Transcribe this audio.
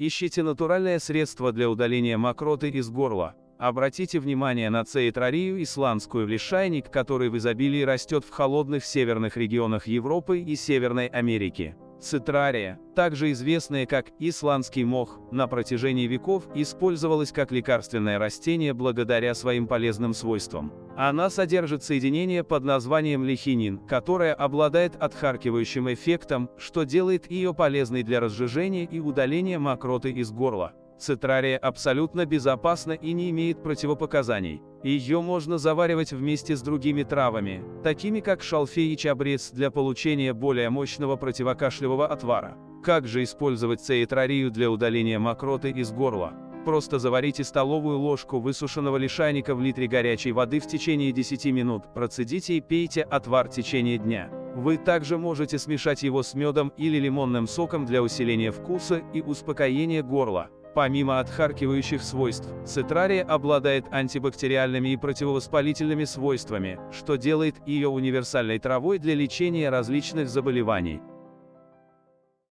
Ищите натуральное средство для удаления мокроты из горла. Обратите внимание на цейтрарию исландскую, лишайник, который в изобилии растет в холодных северных регионах Европы и Северной Америки. Цитрария, также известная как исландский мох, на протяжении веков использовалась как лекарственное растение благодаря своим полезным свойствам. Она содержит соединение под названием лихинин, которое обладает отхаркивающим эффектом, что делает ее полезной для разжижения и удаления мокроты из горла. Цитрария абсолютно безопасна и не имеет противопоказаний. Ее можно заваривать вместе с другими травами, такими как шалфей и чабрец, для получения более мощного противокашлевого отвара. Как же использовать цейтрарию для удаления мокроты из горла? Просто заварите столовую ложку высушенного лишайника в литре горячей воды в течение 10 минут, процедите и пейте отвар в течение дня. Вы также можете смешать его с медом или лимонным соком для усиления вкуса и успокоения горла. Помимо отхаркивающих свойств, цитрария обладает антибактериальными и противовоспалительными свойствами, что делает ее универсальной травой для лечения различных заболеваний.